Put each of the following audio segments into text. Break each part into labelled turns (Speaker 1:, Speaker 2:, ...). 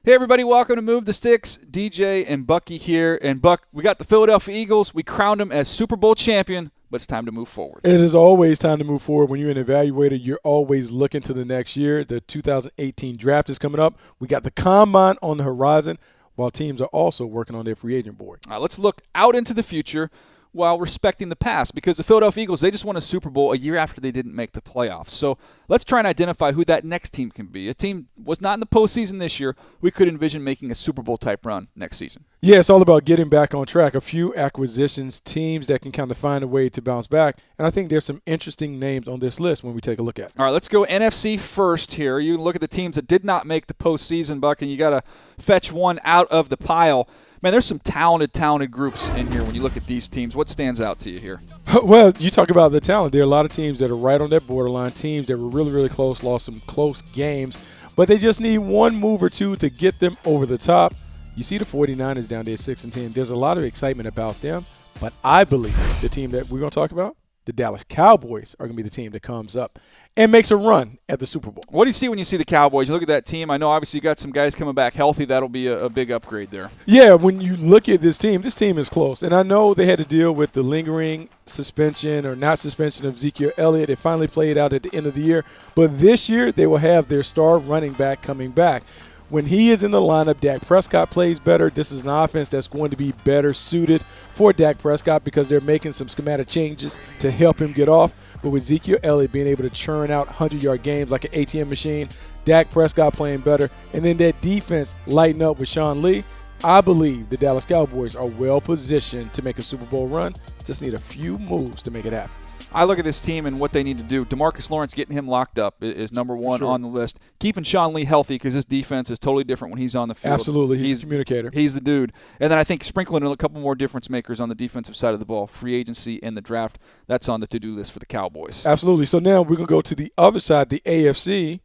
Speaker 1: Hey, everybody, welcome to Move the Sticks. DJ and Bucky here. And, Buck, we got the Philadelphia Eagles. We crowned them as Super Bowl champion, but it's time to move forward.
Speaker 2: It is always time to move forward. When you're an evaluator, you're always looking to the next year. The 2018 draft is coming up. We got the Combine on the horizon, while teams are also working on their free agent board.
Speaker 1: All right, let's look out into the future while respecting the past, because the Philadelphia Eagles, they just won a Super Bowl a year after they didn't make the playoffs. So let's try and identify who that next team can be. A team was not in the postseason this year. We could envision making a Super Bowl type run next season.
Speaker 2: Yeah, it's all about getting back on track. A few acquisitions, teams that can kind of find a way to bounce back. And I think there's some interesting names on this list when we take a look at it.
Speaker 1: All right, let's go NFC first here. You look at the teams that did not make the postseason, Buck, and you got to fetch one out of the pile. Man, there's some talented groups in here when you look at these teams. What stands out to you here?
Speaker 2: Well, you talk about the talent. There are a lot of teams that are right on that borderline, teams that were really, really close, lost some close games, but they just need one move or two to get them over the top. You see the 49ers down there at 6-10. There's a lot of excitement about them, but I believe the team that we're going to talk about, the Dallas Cowboys, are going to be the team that comes up and makes a run at the Super Bowl.
Speaker 1: What do you see when you see the Cowboys? You look at that team. I know obviously you got some guys coming back healthy. That'll be a big upgrade there.
Speaker 2: Yeah, when you look at this team is close. And I know they had to deal with the lingering suspension or not suspension of Ezekiel Elliott. It finally played out at the end of the year. But this year they will have their star running back coming back. When he is in the lineup, Dak Prescott plays better. This is an offense that's going to be better suited for Dak Prescott because they're making some schematic changes to help him get off. But with Ezekiel Elliott being able to churn out 100-yard games like an ATM machine, Dak Prescott playing better, and then that defense lighting up with Sean Lee, I believe the Dallas Cowboys are well positioned to make a Super Bowl run. Just need a few moves to make it happen.
Speaker 1: I look at this team and what they need to do. DeMarcus Lawrence, getting him locked up is number one on the list. Keeping Sean Lee healthy because this defense is totally different when he's on the field.
Speaker 2: Absolutely. He's a communicator.
Speaker 1: He's the dude. And then I think sprinkling in a couple more difference makers on the defensive side of the ball, free agency and the draft, that's on the to-do list for the Cowboys.
Speaker 2: Absolutely. So now we're going to go to the other side, the AFC.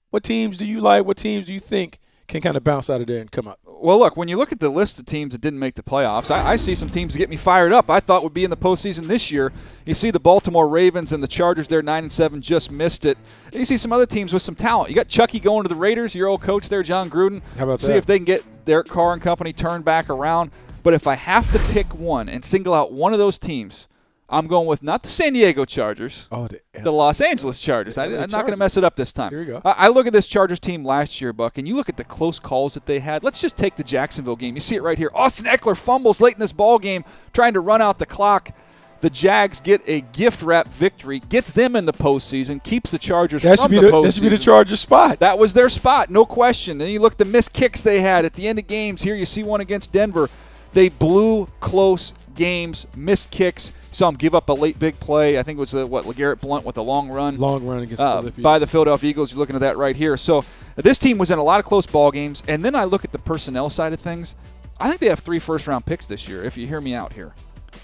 Speaker 2: What teams do you like? What teams do you think can kind of bounce out of there and come up?
Speaker 1: Well, look, when you look at the list of teams that didn't make the playoffs, I see some teams that get me fired up. I thought would be in the postseason this year. You see the Baltimore Ravens and the Chargers, they're 9-7, just missed it. And you see some other teams with some talent. You got Chucky going to the Raiders, your old coach there, John Gruden.
Speaker 2: How about
Speaker 1: See if they can get Derek Carr and company turned back around. But if I have to pick one and single out one of those teams, I'm going with not the San Diego Chargers, the Los Angeles Chargers. I'm not going to mess it up this time.
Speaker 2: Here we go.
Speaker 1: I look at this Chargers team last year, Buck, and you look at the close calls that they had. Let's just take the Jacksonville game. You see it right here. Austin Eckler fumbles late in this ball game, trying to run out the clock. The Jags get a gift-wrap victory, gets them in the postseason, keeps the Chargers from the postseason.
Speaker 2: That should be the Chargers spot.
Speaker 1: That was their spot, no question. And you look at the missed kicks they had at the end of games. Here you see one against Denver. They blew close games, missed kicks. Saw him give up a late big play. I think it was LeGarrette Blount with a long run.
Speaker 2: Against
Speaker 1: by the Philadelphia Eagles. You're looking at that right here. So this team was in a lot of close ball games. And then I look at the personnel side of things. I think they have 3 first-round picks this year, if you hear me out here.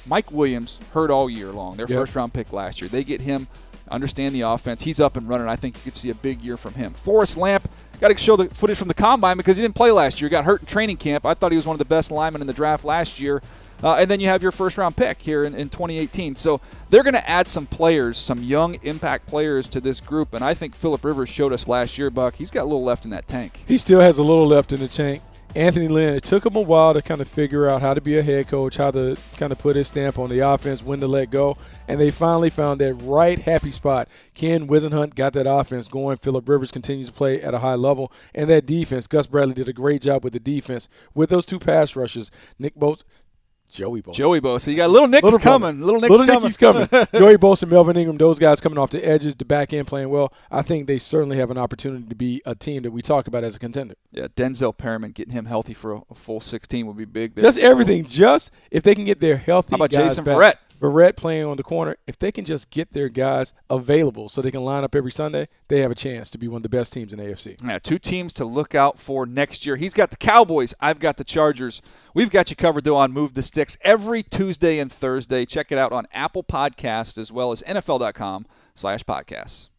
Speaker 1: Mike Williams, hurt all year long. Their first-round pick last year. They get him, understand the offense. He's up and running. I think you could see a big year from him. Forrest Lamp, got to show the footage from the Combine because he didn't play last year. He got hurt in training camp. I thought he was one of the best linemen in the draft last year. And then you have your first-round pick here in 2018. So they're going to add some players, some young impact players to this group. And I think Phillip Rivers showed us last year, Buck, he's got a little left in that tank.
Speaker 2: He still has a little left in the tank. Anthony Lynn, it took him a while to kind of figure out how to be a head coach, how to kind of put his stamp on the offense, when to let go. And they finally found that right happy spot. Ken Wisenhunt got that offense going. Phillip Rivers continues to play at a high level. And that defense, Gus Bradley did a great job with the defense. With those 2 pass rushers, Nick Bosa. Joey Bosa.
Speaker 1: You got little Nick's coming. Little
Speaker 2: Nicky's coming. Joey Bosa, Melvin Ingram, those guys coming off the edges, the back end playing well. I think they certainly have an opportunity to be a team that we talk about as a contender.
Speaker 1: Yeah, Denzel Perriman, getting him healthy for a full 16 would be big.
Speaker 2: Just everything. Just if they can get their healthy
Speaker 1: How about
Speaker 2: guys
Speaker 1: Jason
Speaker 2: back.
Speaker 1: Verrett?
Speaker 2: Verrett playing on the corner. If they can just get their guys available so they can line up every Sunday, they have a chance to be one of the best teams in the AFC.
Speaker 1: Yeah, 2 teams to look out for next year. He's got the Cowboys. I've got the Chargers. We've got you covered, though, on Move the Sticks every Tuesday and Thursday. Check it out on Apple Podcasts as well as NFL.com/podcasts.